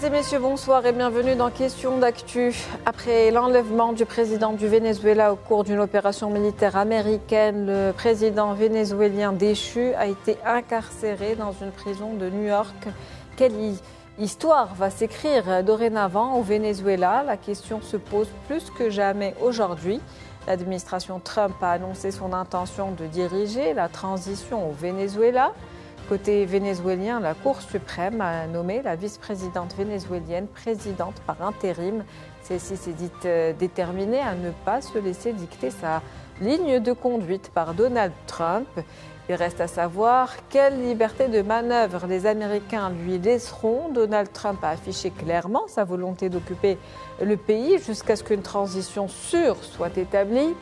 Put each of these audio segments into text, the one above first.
et messieurs, bonsoir et bienvenue dans Question d'actu. Après l'enlèvement du président du Venezuela au cours d'une opération militaire américaine, le président vénézuélien déchu a été incarcéré dans une prison de New York. Quelle histoire va s'écrire dorénavant au Venezuela? La question se pose plus que jamais aujourd'hui. L'administration Trump a annoncé son intention de diriger la transition au Venezuela. Côté vénézuélien, la Cour suprême a nommé la vice-présidente vénézuélienne présidente par intérim. Celle-ci s'est dite déterminée à ne pas se laisser dicter sa ligne de conduite par Donald Trump. Il reste à savoir quelle liberté de manœuvre les Américains lui laisseront. Donald Trump a affiché clairement sa volonté d'occuper le pays jusqu'à ce qu'une transition sûre soit établie.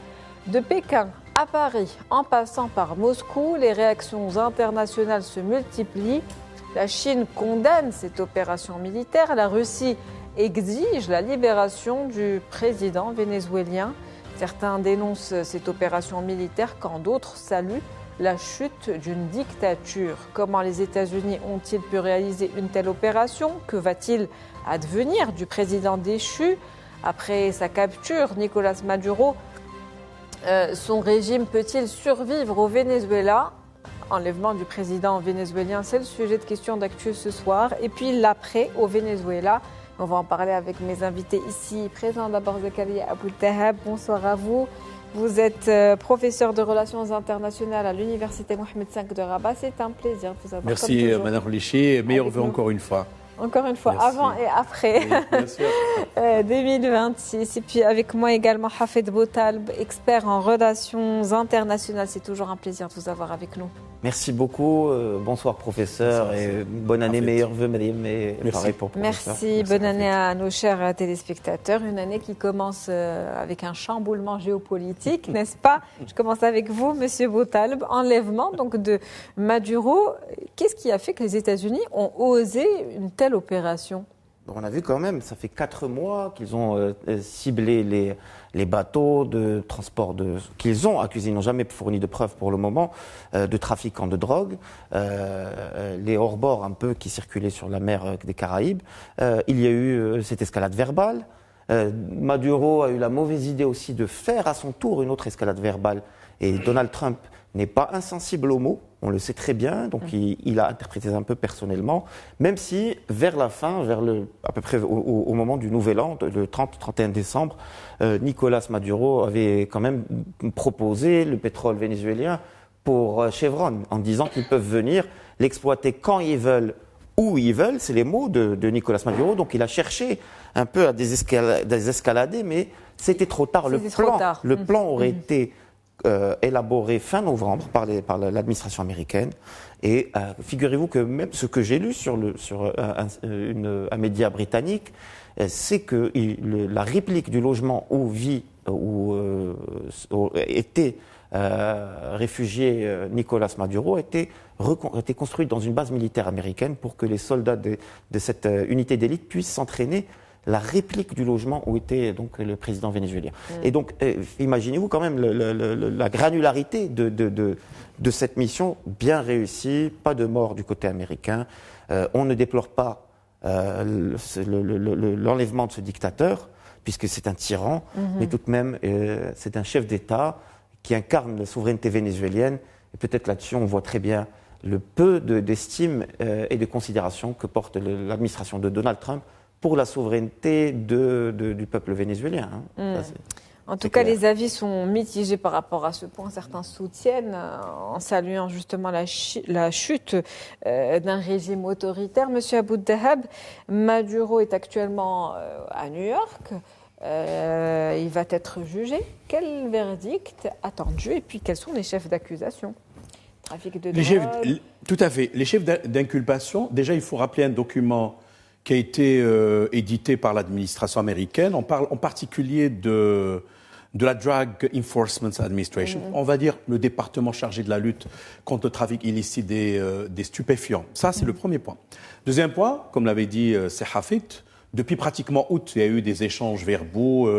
De Pékin à Paris, en passant par Moscou, les réactions internationales se multiplient. La Chine condamne cette opération militaire. La Russie exige la libération du président vénézuélien. Certains dénoncent cette opération militaire quand d'autres saluent la chute d'une dictature. Comment les États-Unis ont-ils pu réaliser une telle opération? Que va-t-il advenir du président déchu? Après sa capture, Nicolas Maduro, son régime peut-il survivre au Venezuela? Enlèvement du président vénézuélien, c'est le sujet de Question d'actu ce soir. Et puis l'après au Venezuela, on va en parler avec mes invités ici présents. D'abord Zakaria Aboultahab, bonsoir à vous. Vous êtes professeur de relations internationales à l'université Mohamed V de Rabat. C'est un plaisir de vous avoir. Merci Madame Lichy, meilleurs vœux encore une fois. Encore une fois, merci. Avant et après, oui, bien sûr. 2026. Et puis avec moi également Hafed Boutaleb, expert en relations internationales. C'est toujours un plaisir de vous avoir avec nous. Merci beaucoup. Bonsoir professeur. Bonsoir, et bonne année, meilleurs vœux madame. Merci pour professeur. Merci, bonne année à nos chers téléspectateurs. Une année qui commence avec un chamboulement géopolitique, n'est-ce pas? Je commence avec vous, monsieur Boutaleb. Enlèvement donc de Maduro. Qu'est-ce qui a fait que les États-Unis ont osé une telle opération? On a vu quand même, ça fait 4 mois qu'ils ont ciblé les bateaux de transport qu'ils ont accusés, ils n'ont jamais fourni de preuves pour le moment, de trafiquants de drogue, les hors-bords un peu qui circulaient sur la mer des Caraïbes. Il y a eu cette escalade verbale. Maduro a eu la mauvaise idée aussi de faire à son tour une autre escalade verbale. Et Donald Trump n'est pas insensible aux mots, on le sait très bien, donc il a interprété un peu personnellement, même si vers la fin, à peu près au moment du Nouvel An, le 30-31 décembre, Nicolas Maduro avait quand même proposé le pétrole vénézuélien pour Chevron, en disant qu'ils peuvent venir l'exploiter quand ils veulent, où ils veulent, c'est les mots de Nicolas Maduro, donc il a cherché un peu à désescalader, mais c'était trop tard. Le plan aurait été élaboré fin novembre par l'administration américaine. Et figurez-vous que même ce que j'ai lu sur un média britannique, c'est que la réplique du logement où était réfugié Nicolas Maduro était construite dans une base militaire américaine pour que les soldats de cette unité d'élite puissent s'entraîner la réplique du logement où était donc le président vénézuélien. Et donc, imaginez-vous quand même la granularité de cette mission bien réussie, pas de mort du côté américain. On ne déplore pas l'enlèvement de ce dictateur, puisque c'est un tyran, mais tout de même, c'est un chef d'État qui incarne la souveraineté vénézuélienne. Et peut-être là-dessus, on voit très bien le peu d'estime et de considération que porte l'administration de Donald Trump pour la souveraineté du peuple vénézuélien. En tout cas, les avis sont mitigés par rapport à ce point. Certains soutiennent, en saluant justement la chute d'un régime autoritaire. Monsieur Aboultahab, Maduro est actuellement à New York. Il va être jugé. Quel verdict attendu? Et puis, quels sont les chefs d'accusation? Trafic de drogue. Tout à fait. Les chefs d'inculpation, déjà, il faut rappeler un document qui a été édité par l'administration américaine. On parle en particulier de la Drug Enforcement Administration, on va dire le département chargé de la lutte contre le trafic illicite des stupéfiants. Ça, c'est le premier point. Deuxième point, comme l'avait dit Hafid, depuis pratiquement août, il y a eu des échanges verbaux,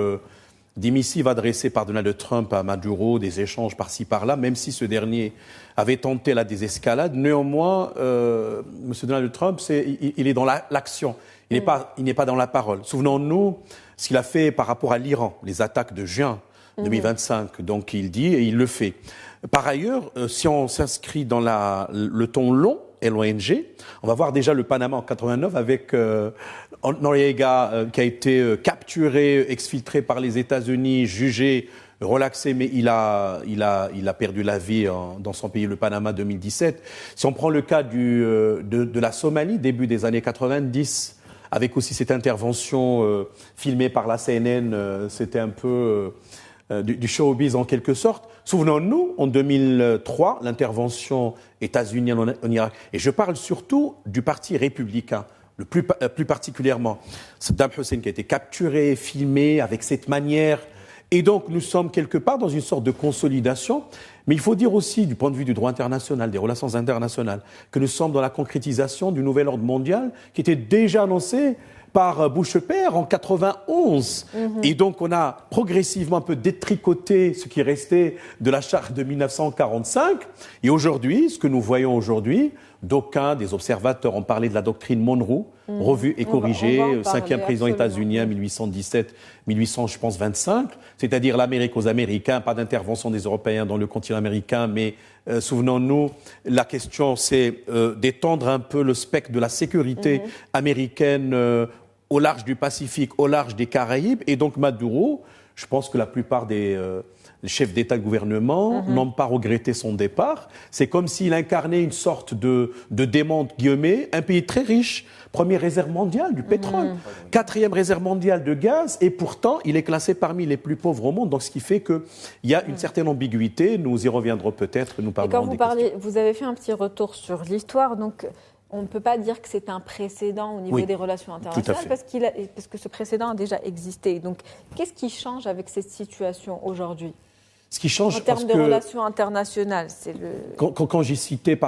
des missives adressées par Donald Trump à Maduro, des échanges par-ci par-là, même si ce dernier avait tenté la désescalade. Néanmoins, M. Donald Trump, il est dans l'action. Il n'est pas dans la parole. Souvenons-nous ce qu'il a fait par rapport à l'Iran, les attaques de juin 2025. Donc il dit et il le fait. Par ailleurs, si on s'inscrit dans le ton long, LONG, on va voir déjà le Panama en 89 avec Noriega qui a été capturé, exfiltré par les États-Unis, jugé, relaxé, mais il a perdu la vie dans son pays, le Panama 2017. Si on prend le cas de la Somalie, début des années 90, avec aussi cette intervention filmée par la CNN, c'était un peu du showbiz en quelque sorte. Souvenons-nous, en 2003, l'intervention États-Unis en Irak, et je parle surtout du parti républicain, plus particulièrement Saddam Hussein qui a été capturé, filmé avec cette manière. Et donc, nous sommes quelque part dans une sorte de consolidation. Mais il faut dire aussi, du point de vue du droit international, des relations internationales, que nous sommes dans la concrétisation du nouvel ordre mondial qui était déjà annoncé par Bush père en 91. Et donc, on a progressivement un peu détricoté ce qui restait de la charte de 1945. Et aujourd'hui, ce que nous voyons aujourd'hui, d'aucuns des observateurs ont parlé de la doctrine Monroe, revue et corrigée, 5e président états-unien, 1817, 1825, c'est-à-dire l'Amérique aux Américains, pas d'intervention des Européens dans le continent américain, mais souvenons-nous, la question c'est d'étendre un peu le spectre de la sécurité américaine au large du Pacifique, au large des Caraïbes, et donc Maduro, je pense que la plupart des chefs d'État et de gouvernement n'ont pas regretté son départ. C'est comme s'il incarnait une sorte de démon, guillemets, un pays très riche, première réserve mondiale du pétrole, quatrième réserve mondiale de gaz, et pourtant il est classé parmi les plus pauvres au monde. Donc ce qui fait qu'il y a une certaine ambiguïté. Nous y reviendrons peut-être. Nous parlerons des questions. Vous avez fait un petit retour sur l'histoire, donc. On ne peut pas dire que c'est un précédent au niveau des relations internationales parce que ce précédent a déjà existé. Donc, qu'est-ce qui change avec cette situation aujourd'hui ? Ce qui change, en termes de relations internationales, c'est le... Quand j'ai cité,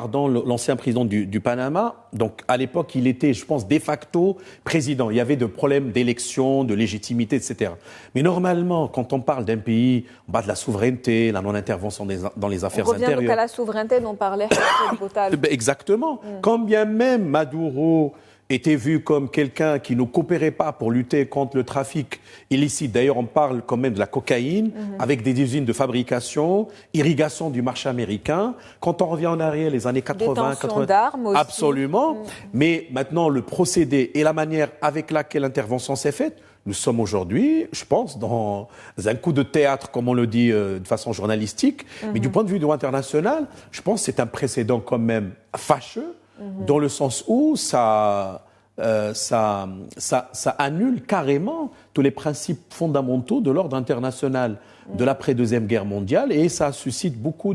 l'ancien président du Panama, donc à l'époque, il était, je pense, de facto président. Il y avait des problèmes d'élection, de légitimité, etc. Mais normalement, quand on parle d'un pays, on parle de la souveraineté, la non-intervention dans les affaires intérieures. On revient donc à la souveraineté dont parlait Hassan Botal. Exactement. Quand bien même Maduro était vu comme quelqu'un qui ne coopérait pas pour lutter contre le trafic illicite. D'ailleurs, on parle quand même de la cocaïne, avec des usines de fabrication, irrigation du marché américain. Quand on revient en arrière, les années 80, 80 d'armes aussi. Absolument. Mais maintenant, le procédé et la manière avec laquelle l'intervention s'est faite, nous sommes aujourd'hui, je pense, dans un coup de théâtre, comme on le dit de façon journalistique. Mais du point de vue du droit international, je pense que c'est un précédent quand même fâcheux, dans le sens où ça annule carrément tous les principes fondamentaux de l'ordre international de l'après-deuxième guerre mondiale, et ça suscite beaucoup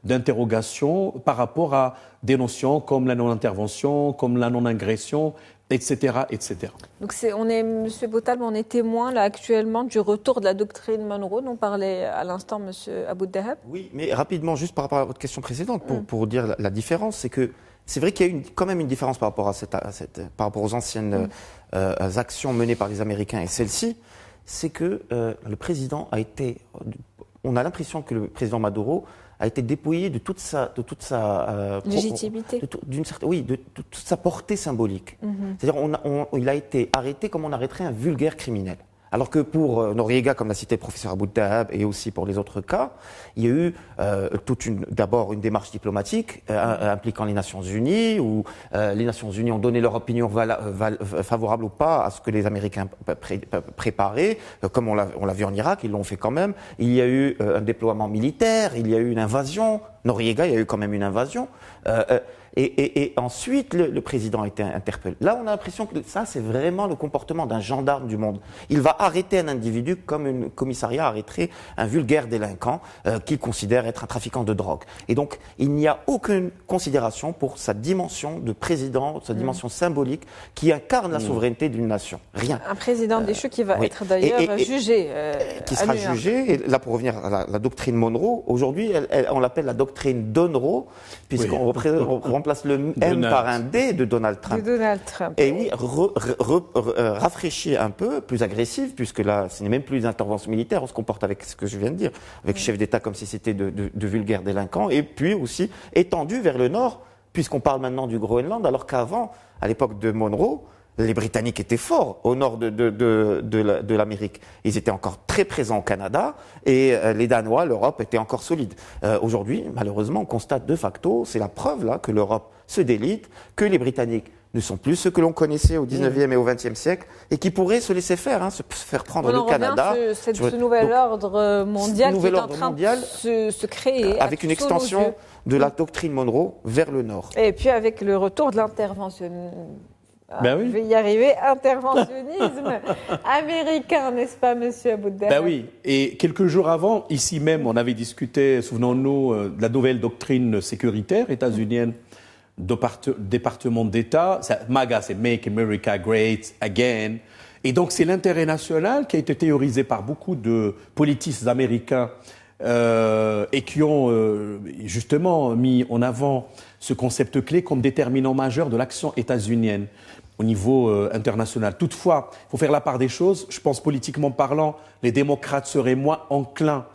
d'interrogations par rapport à des notions comme la non-intervention, comme la non-agression, etc., etc. Donc Monsieur Botal, on est témoin là actuellement du retour de la doctrine Monroe dont parlait à l'instant Monsieur Abou Dahab. Oui, mais rapidement, juste par rapport à votre question précédente, pour dire la différence, c'est que c'est vrai qu'il y a quand même une différence par rapport par rapport aux anciennes actions menées par les Américains et celle-ci, c'est que le président a été, on a l'impression que le président Maduro a été dépouillé de toute sa légitimité, de toute sa portée symbolique. C'est-à-dire, il a été arrêté comme on arrêterait un vulgaire criminel. Alors que pour Noriega, comme l'a cité le professeur Abou Dahab, et aussi pour les autres cas, il y a eu d'abord une démarche diplomatique impliquant les Nations Unies, où les Nations Unies ont donné leur opinion favorable ou pas à ce que les Américains préparaient, comme on l'a vu en Irak, ils l'ont fait quand même. Il y a eu un déploiement militaire, il y a eu une invasion. Noriega, il y a eu quand même une invasion. Et ensuite, le président a été interpellé. Là, on a l'impression que ça, c'est vraiment le comportement d'un gendarme du monde. Il va arrêter un individu comme un commissariat arrêterait un vulgaire délinquant qu'il considère être un trafiquant de drogue. Et donc, il n'y a aucune considération pour sa dimension de président, sa dimension symbolique qui incarne la souveraineté d'une nation. Rien. Un président déchu qui va être d'ailleurs jugé. Qui sera jugé. Et là, pour revenir à la doctrine Monroe, aujourd'hui, on l'appelle la doctrine Donroe, puisqu'on remplace le M par un D de Donald Trump. Et oui, rafraîchir un peu, plus agressif, puisque là, ce n'est même plus d'intervention militaire, on se comporte avec ce que je viens de dire, avec chef d'État comme si c'était de vulgaires délinquants, et puis aussi étendu vers le nord, puisqu'on parle maintenant du Groenland, alors qu'avant, à l'époque de Monroe, les Britanniques étaient forts au nord de l'Amérique. Ils étaient encore très présents au Canada et les Danois, l'Europe était encore solide. Aujourd'hui, malheureusement, on constate de facto, c'est la preuve là que l'Europe se délite, que les Britanniques ne sont plus ceux que l'on connaissait au 19e et au 20e siècle et qui pourraient se laisser faire, se faire prendre le Canada. Ce nouvel ordre mondial qui est en train de se créer. Avec une extension de la doctrine Monroe vers le nord. Et puis avec le retour de l'interventionnisme. Ben oui. Je vais y arriver, interventionnisme américain, n'est-ce pas, monsieur Aboudel? Ben oui, et quelques jours avant, ici même, on avait discuté, souvenons-nous, de la nouvelle doctrine sécuritaire états-unienne, département d'État. MAGA, c'est Make America Great Again. Et donc, c'est l'intérêt national qui a été théorisé par beaucoup de politistes américains et qui ont justement mis en avant ce concept clé comme déterminant majeur de l'action états-unienne au niveau international. Toutefois, il faut faire la part des choses. Je pense, politiquement parlant, les démocrates seraient moins enclins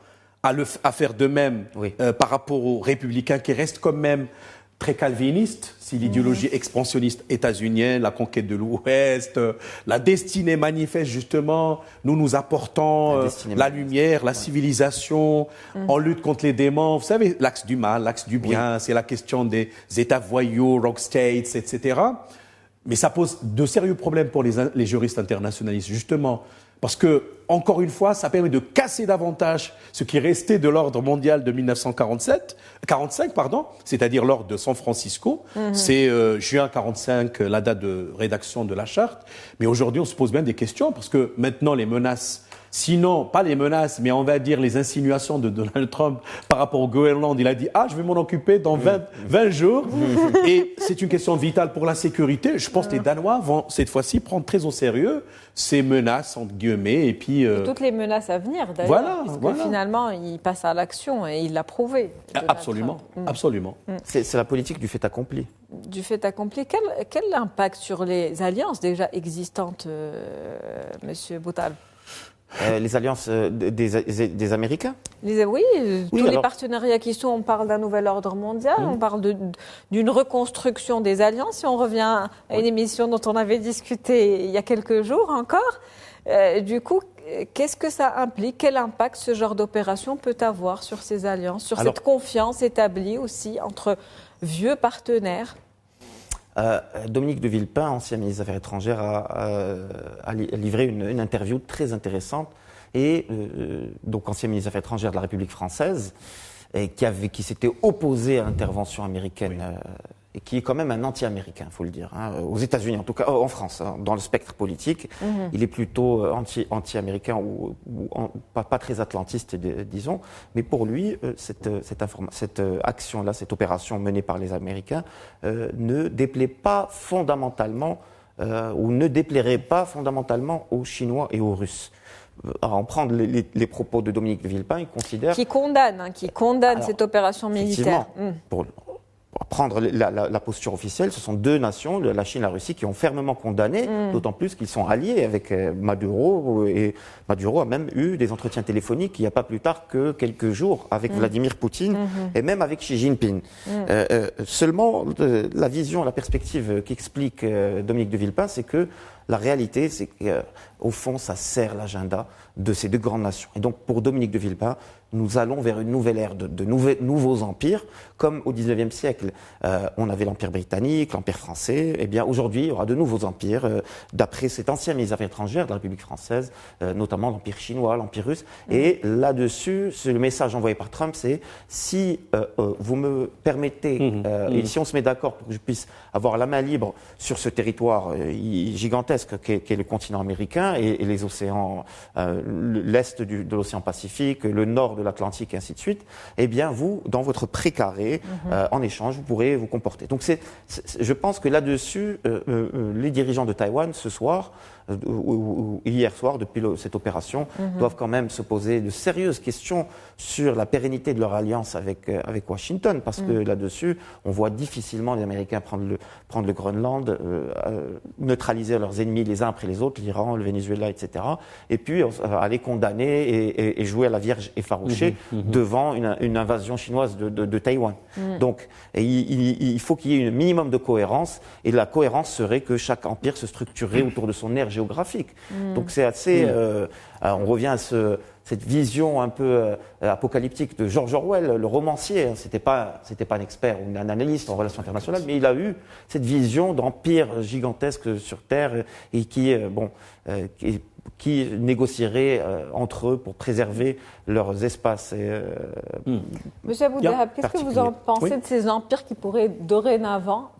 à faire de même par rapport aux républicains qui restent quand même très calviniste, si l'idéologie expansionniste états-unienne, la conquête de l'Ouest, la destinée manifeste justement, nous apportons la lumière, la civilisation, en lutte contre les démons. Vous savez, l'axe du mal, l'axe du bien, c'est la question des États voyous, rogue states, etc. Mais ça pose de sérieux problèmes pour les juristes internationalistes, justement. Parce que, encore une fois, ça permet de casser davantage ce qui restait de l'ordre mondial de 1945, c'est-à-dire l'ordre de San Francisco. C'est juin 1945, la date de rédaction de la charte. Mais aujourd'hui, on se pose bien des questions parce que maintenant, les menaces, sinon, pas les menaces, mais on va dire les insinuations de Donald Trump par rapport au Groenland. Il a dit « Ah, je vais m'en occuper dans 20 jours ». Et c'est une question vitale pour la sécurité. Je pense que les Danois vont, cette fois-ci, prendre très au sérieux ces menaces, entre guillemets. Et puis, et toutes les menaces à venir, d'ailleurs. Puisque finalement, il passe à l'action et il l'a prouvé. Absolument, absolument. C'est la politique du fait accompli. Du fait accompli. Quel impact sur les alliances déjà existantes, Monsieur Boutal? Les alliances des Américains? Oui, tous les partenariats qui sont, on parle d'un nouvel ordre mondial, on parle d'une reconstruction des alliances. Si on revient à une émission dont on avait discuté il y a quelques jours encore, du coup, qu'est-ce que ça implique? Quel impact ce genre d'opération peut avoir sur ces alliances, sur cette confiance établie aussi entre vieux partenaires? Dominique de Villepin, ancien ministre des Affaires étrangères, a livré une interview très intéressante. Et donc, ancien ministre des Affaires étrangères de la République française, et qui s'était opposé à l'intervention américaine, et qui est quand même un anti-américain, il faut le dire. Aux États-Unis, en tout cas, en France, dans le spectre politique, il est plutôt anti-américain ou pas très atlantiste, disons. Mais pour lui, cette action-là, cette opération menée par les Américains, ne déplaît pas fondamentalement, ou ne déplairait pas fondamentalement aux Chinois et aux Russes. Alors, on prend les propos de Dominique de Villepin, il considère... Qui condamne cette opération militaire. Pour prendre la posture officielle, ce sont deux nations, la Chine et la Russie, qui ont fermement condamné, d'autant plus qu'ils sont alliés avec Maduro, et Maduro a même eu des entretiens téléphoniques il n'y a pas plus tard que quelques jours avec Vladimir Poutine et même avec Xi Jinping. Seulement, la vision, la perspective qu'explique Dominique de Villepin, c'est que la réalité, c'est qu'au fond, ça sert l'agenda de ces deux grandes nations. Et donc, pour Dominique de Villepin, nous allons vers une nouvelle ère de nouveaux empires, comme au XIXe siècle. On avait l'Empire britannique, l'Empire français. Eh bien, aujourd'hui, il y aura de nouveaux empires, d'après cet ancien ministre des Affaires étrangères de la République française, notamment l'Empire chinois, l'Empire russe. Et là-dessus, le message envoyé par Trump, c'est si vous me permettez, et si on se met d'accord pour que je puisse avoir la main libre sur ce territoire gigantesque qu'est le continent américain et les océans, l'est de l'océan Pacifique, le nord de l'Atlantique et ainsi de suite, eh bien vous, dans votre précaré, en échange, vous pourrez vous comporter. Donc je pense que là-dessus, les dirigeants de Taïwan, ce soir, ou hier soir, depuis cette opération, doivent quand même se poser de sérieuses questions sur la pérennité de leur alliance avec Washington, parce que là-dessus, on voit difficilement les Américains prendre le Groenland, neutraliser leurs ennemis les uns après les autres, l'Iran, le Venezuela, etc., et puis aller condamner et jouer à la Vierge effarouchée devant une invasion chinoise de Taïwan. Donc, il faut qu'il y ait un minimum de cohérence, et la cohérence serait que chaque empire se structurerait autour de son aire géographique. Donc c'est assez... on revient à cette vision un peu apocalyptique de George Orwell, le romancier. C'était pas un expert ou un analyste en relations internationales, mais il a eu cette vision d'empire gigantesque sur Terre et qui négocieraient entre eux pour préserver leurs espaces. Monsieur Aboudahab, qu'est-ce que vous en pensez de ces empires qui pourraient dorénavant,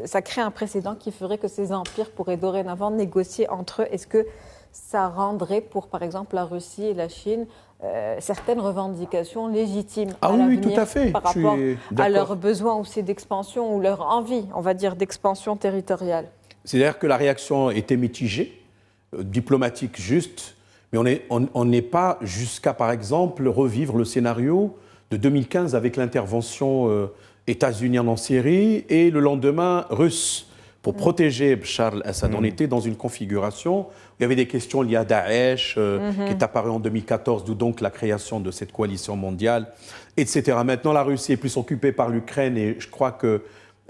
ça crée un précédent qui ferait que ces empires pourraient dorénavant négocier entre eux? Est-ce que ça rendrait pour, par exemple, la Russie et la Chine certaines revendications légitimes à l'avenir, tout à fait. Par rapport à leurs besoins aussi d'expansion ou leur envie, on va dire, d'expansion territoriale? C'est-à-dire que la réaction était mitigée, diplomatique juste, mais on n'est pas jusqu'à, par exemple, revivre le scénario de 2015 avec l'intervention États-Unis en Syrie et le lendemain russe pour protéger Bachar al-Assad. On était dans une configuration où il y avait des questions liées à Daesh, qui est apparu en 2014, d'où donc la création de cette coalition mondiale, etc. Maintenant, la Russie est plus occupée par l'Ukraine et je crois que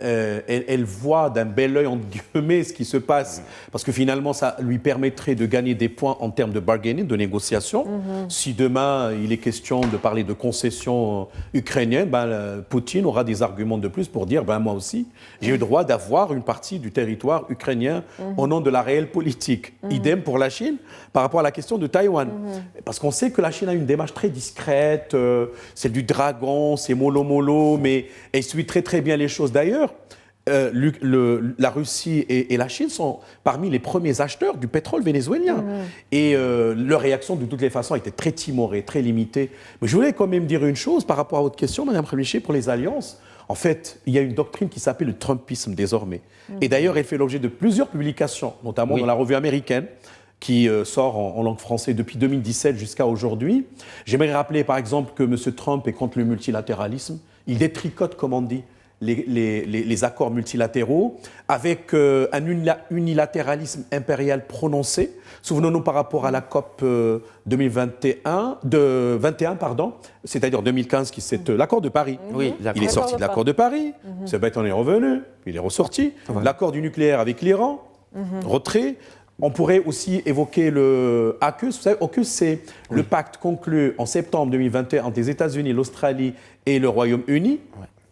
elle voit d'un bel œil, entre guillemets, ce qui se passe, parce que finalement, ça lui permettrait de gagner des points en termes de bargaining, de négociation. Si demain, il est question de parler de concessions ukrainiennes, Poutine aura des arguments de plus pour dire, moi aussi, j'ai le droit d'avoir une partie du territoire ukrainien au nom de la réelle politique. Idem pour la Chine, par rapport à la question de Taïwan. Parce qu'on sait que la Chine a une démarche très discrète, c'est du dragon, c'est mollo-mollo, mais elle suit très très bien les choses. D'ailleurs, la Russie et la Chine sont parmi les premiers acheteurs du pétrole vénézuélien. Et leur réaction, de toutes les façons, était très timorée, très limitée. Mais je voulais quand même dire une chose par rapport à votre question, Mme Khemichet, pour les alliances. En fait, il y a une doctrine qui s'appelle le Trumpisme désormais. Et d'ailleurs, elle fait l'objet de plusieurs publications, notamment dans la revue américaine, qui sort en langue française depuis 2017 jusqu'à aujourd'hui. J'aimerais rappeler, par exemple, que M. Trump est contre le multilatéralisme. Il détricote, comme on dit, les accords multilatéraux avec un unilatéralisme impérial prononcé. Souvenons-nous par rapport à la COP 21, c'est-à-dire 2015, qui c'est l'accord de Paris. Il est sorti de l'accord de Paris, ce bête en est revenu, il est ressorti. L'accord du nucléaire avec l'Iran, retrait. On pourrait aussi évoquer le AUKUS. Vous savez, AUKUS, c'est le pacte conclu en septembre 2021 entre les États-Unis, l'Australie et le Royaume-Uni.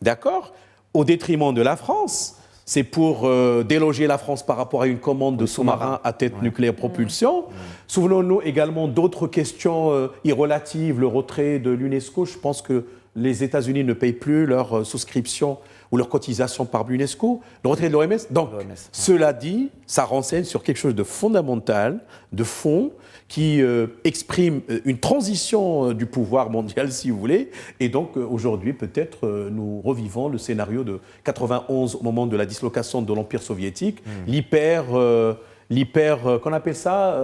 D'accord ? Au détriment de la France. C'est pour déloger la France par rapport à une commande de sous-marins à tête nucléaire propulsion. Souvenons-nous également d'autres questions irrelatives, le retrait de l'UNESCO. Je pense que les États-Unis ne payent plus leur souscription ou leur cotisation par l'UNESCO, le retrait de l'OMS. Donc, cela dit, ça renseigne sur quelque chose de fondamental, de fond, qui exprime une transition du pouvoir mondial, si vous voulez. Et donc, aujourd'hui, peut-être, nous revivons le scénario de 91, au moment de la dislocation de l'Empire soviétique. Qu'on appelle ça,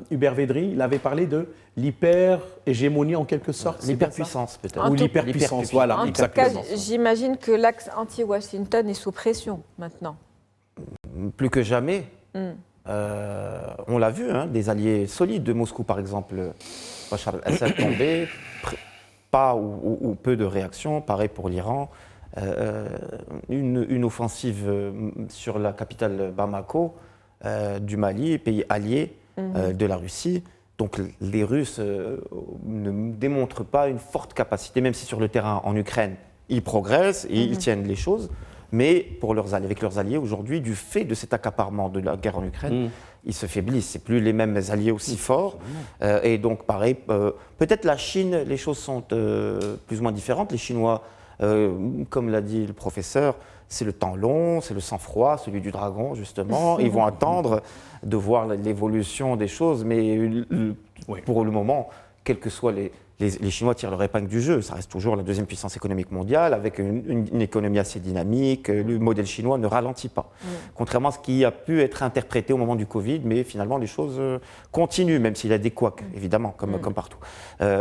Hubert Védry, il avait parlé de l'hyper-hégémonie en quelque sorte. L'hyperpuissance peut-être. Ou l'hyperpuissance, voilà. En tout cas, j'imagine que l'axe anti-Washington est sous pression maintenant. Plus que jamais. On l'a vu, des alliés solides de Moscou, par exemple. Bachar al-Assad tombé, pas ou peu de réactions. Pareil pour l'Iran. Une offensive sur la capitale Bamako du Mali, pays allié de la Russie. Donc les Russes ne démontrent pas une forte capacité, même si sur le terrain en Ukraine, ils progressent et ils tiennent les choses. Mais avec leurs alliés aujourd'hui, du fait de cet accaparement de la guerre en Ukraine, ils se faiblissent. Ce n'est plus les mêmes alliés aussi forts. Et donc pareil, peut-être la Chine, les choses sont plus ou moins différentes. Les Chinois, comme l'a dit le professeur, c'est le temps long, c'est le sang-froid, celui du dragon, justement. Ils vont attendre de voir l'évolution des choses, mais pour le moment, quelles que soient les Chinois tirent leur épingle du jeu. Ça reste toujours la deuxième puissance économique mondiale, avec une économie assez dynamique. Le modèle chinois ne ralentit pas. Contrairement à ce qui a pu être interprété au moment du Covid, mais finalement, les choses continuent, même s'il y a des couacs, évidemment, comme partout.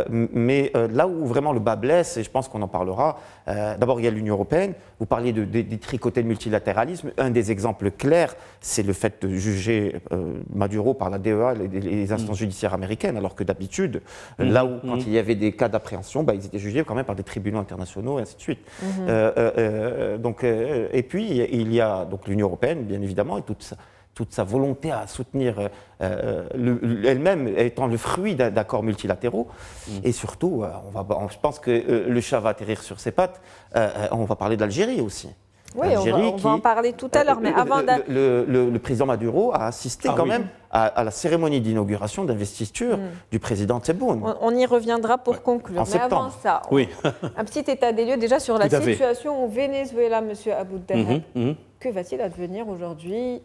Mais là où vraiment le bas blesse, et je pense qu'on en parlera, d'abord, il y a l'Union européenne. Vous parliez des tricotés de multilatéralisme. Un des exemples clairs, c'est le fait de juger Maduro par la DEA, les instances judiciaires américaines, alors que d'habitude, là où, quand il y avait des cas d'appréhension, ils étaient jugés quand même par des tribunaux internationaux, et ainsi de suite. Et puis, il y a donc l'Union européenne, bien évidemment, et toute sa volonté à soutenir elle-même étant le fruit d'accords multilatéraux. Et surtout, je pense que le chat va atterrir sur ses pattes, on va parler de l'Algérie aussi. Oui, on va en parler tout à l'heure, mais avant le président Maduro a assisté quand même à la cérémonie d'inauguration d'investiture du président Tebboune. On y reviendra pour conclure. Mais avant ça, un petit état des lieux déjà sur la situation au Venezuela, M. Abou Dahab. Que va-t-il advenir aujourd'hui ?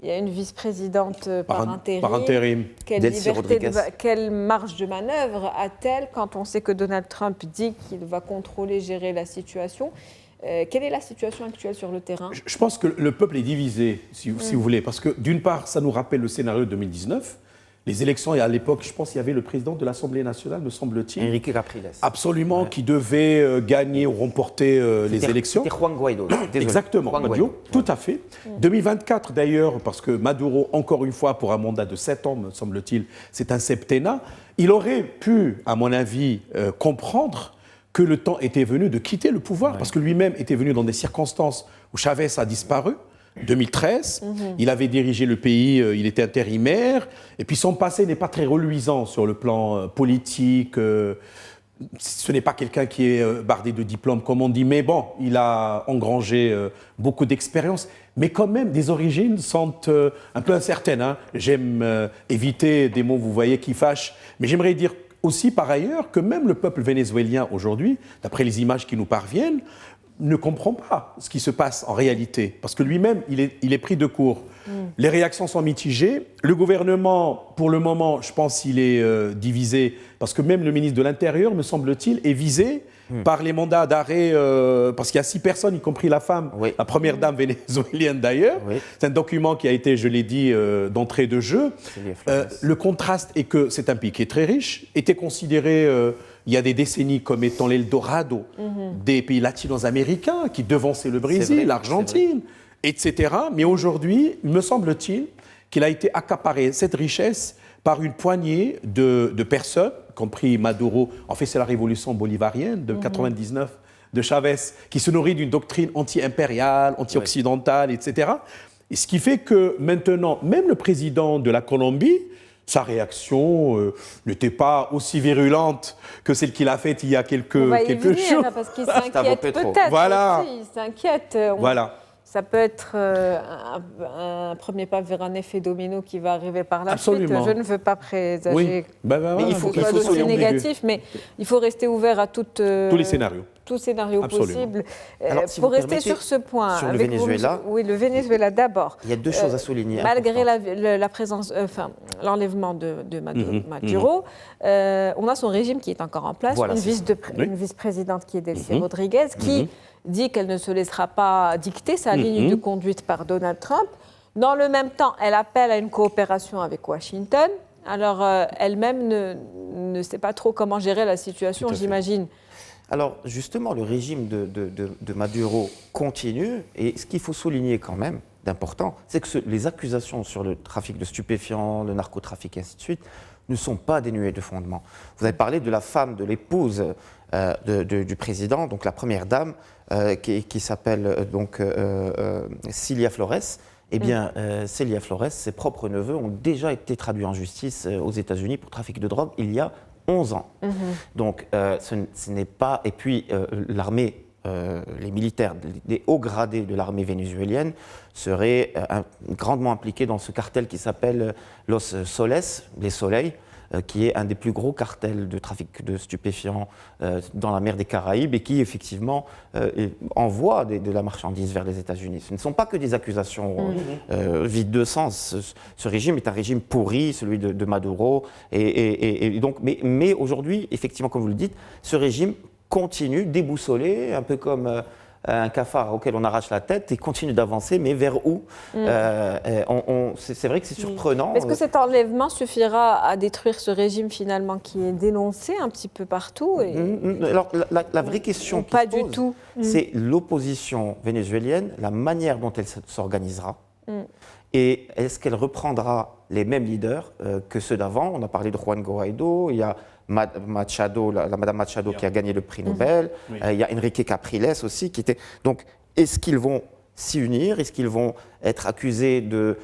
Il y a une vice-présidente par intérim. Quelle marge de manœuvre a-t-elle quand on sait que Donald Trump dit qu'il va contrôler, gérer la situation ? Quelle est la situation actuelle sur le terrain ? Je pense que le peuple est divisé, si vous voulez, parce que d'une part, ça nous rappelle le scénario de 2019. Les élections, et à l'époque, je pense qu'il y avait le président de l'Assemblée nationale, me semble-t-il. Enrique Capriles. Absolument, qui devait gagner ou remporter les élections. C'était Juan Guaido. Exactement, tout à fait. 2024, d'ailleurs, parce que Maduro, encore une fois, pour un mandat de 7 ans, me semble-t-il, c'est un septennat, il aurait pu, à mon avis, comprendre que le temps était venu de quitter le pouvoir, parce que lui-même était venu dans des circonstances où Chavez a disparu. 2013, il avait dirigé le pays, il était intérimaire, et puis son passé n'est pas très reluisant sur le plan politique. Ce n'est pas quelqu'un qui est bardé de diplômes, comme on dit, mais bon, il a engrangé beaucoup d'expérience, mais quand même, des origines sont un peu incertaines. J'aime éviter des mots, vous voyez, qui fâchent, mais j'aimerais dire aussi, par ailleurs, que même le peuple vénézuélien aujourd'hui, d'après les images qui nous parviennent, ne comprend pas ce qui se passe en réalité, parce que lui-même, il est pris de court. Les réactions sont mitigées. Le gouvernement, pour le moment, je pense qu'il est divisé, parce que même le ministre de l'Intérieur, me semble-t-il, est visé par les mandats d'arrêt, parce qu'il y a 6 personnes, y compris la femme, la première dame vénézuélienne d'ailleurs. C'est un document qui a été, je l'ai dit, d'entrée de jeu. Le contraste est que c'est un pays qui est très riche, était considéré... il y a des décennies comme étant l'Eldorado des pays latino-américains qui devançaient le Brésil, l'Argentine, etc. Mais aujourd'hui, me semble-t-il qu'il a été accaparé, cette richesse, par une poignée de personnes, compris Maduro. En fait, c'est la révolution bolivarienne de 99 de Chavez, qui se nourrit d'une doctrine anti-impériale, anti-occidentale, etc. Et ce qui fait que maintenant, même le président de la Colombie, sa réaction n'était pas aussi virulente que celle qu'il a faite il y a quelques jours. Parce qu'il s'inquiète peut-être aussi. Il s'inquiète. Ça peut être un premier pas vers un effet domino qui va arriver par la suite. Je ne veux pas présager il faut aussi négatif, mais il faut rester ouvert à tous les scénarios. Tous scénarios possibles. Alors, si pour rester sur ce point, sur le Venezuela, le Venezuela d'abord. Il y a 2 choses à souligner. Malgré la présence, l'enlèvement de Maduro, on a son régime qui est encore en place, une vice-présidente qui est Delcy Rodriguez, qui dit qu'elle ne se laissera pas dicter sa ligne de conduite par Donald Trump. Dans le même temps, elle appelle à une coopération avec Washington. Alors, elle-même ne sait pas trop comment gérer la situation, j'imagine. Alors, justement, le régime de Maduro continue, et ce qu'il faut souligner quand même d'important, c'est que les accusations sur le trafic de stupéfiants, le narcotrafic et ainsi de suite, ne sont pas dénuées de fondement. Vous avez parlé de la femme, de l'épouse du président, donc la première dame, qui s'appelle Cilia Flores. Eh bien, Cilia Flores, ses propres neveux ont déjà été traduits en justice aux États-Unis pour trafic de drogue il y a 11 ans. Donc, ce n'est pas... Et puis, l'armée, les militaires, les hauts gradés de l'armée vénézuélienne seraient grandement impliqués dans ce cartel qui s'appelle Los Soles, les Soleils, qui est un des plus gros cartels de trafic de stupéfiants dans la mer des Caraïbes et qui, effectivement, envoie de la marchandise vers les États-Unis. Ce ne sont pas que des accusations vides de sens. Ce régime est un régime pourri, celui de Maduro. Et donc, mais aujourd'hui, effectivement, comme vous le dites, ce régime continue déboussolé, un peu comme un cafard auquel on arrache la tête, et continue d'avancer, mais vers où c'est vrai que c'est surprenant. Est-ce que cet enlèvement suffira à détruire ce régime finalement qui est dénoncé un petit peu partout Alors la vraie question qui se pose, c'est l'opposition vénézuélienne, la manière dont elle s'organisera, et est-ce qu'elle reprendra les mêmes leaders que ceux d'avant. On a parlé de Juan Guaidó, il y a Machado, Madame Machado qui a gagné le prix Nobel, il y a Enrique Capriles aussi qui était... Donc, est-ce qu'ils vont s'y unir? Est-ce qu'ils vont être accusés de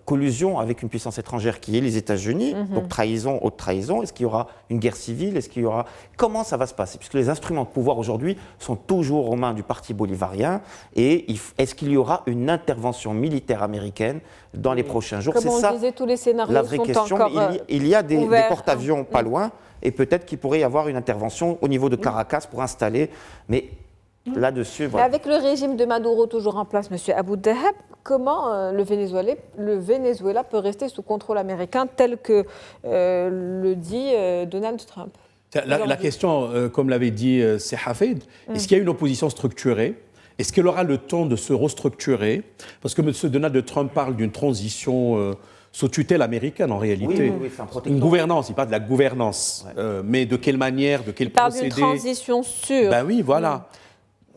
collusion avec une puissance étrangère qui est les États-Unis, donc trahison, haute trahison? Est-ce qu'il y aura une guerre civile? Est-ce qu'il y aura... Comment ça va se passer? Puisque les instruments de pouvoir aujourd'hui sont toujours aux mains du Parti bolivarien, et est-ce qu'il y aura une intervention militaire américaine dans les prochains jours? Comme on disait, tous les scénarios la vraie sont question. encore il y a des porte-avions pas loin, et peut-être qu'il pourrait y avoir une intervention au niveau de Caracas pour installer... Mais là-dessus, voilà. Avec le régime de Maduro toujours en place, M. Abou Dahab, comment le Venezuela peut rester sous contrôle américain tel que le dit Donald Trump? La question, comme l'avait dit Hafid, est-ce qu'il y a une opposition structurée? Est-ce qu'elle aura le temps de se restructurer? Parce que M. Donald Trump parle d'une transition sous tutelle américaine en réalité. Oui, c'est un protecteur. Une gouvernance, il parle de la gouvernance. Mais de quelle manière, de quel procédé? Il parle d'une transition sûre. Ben oui, voilà.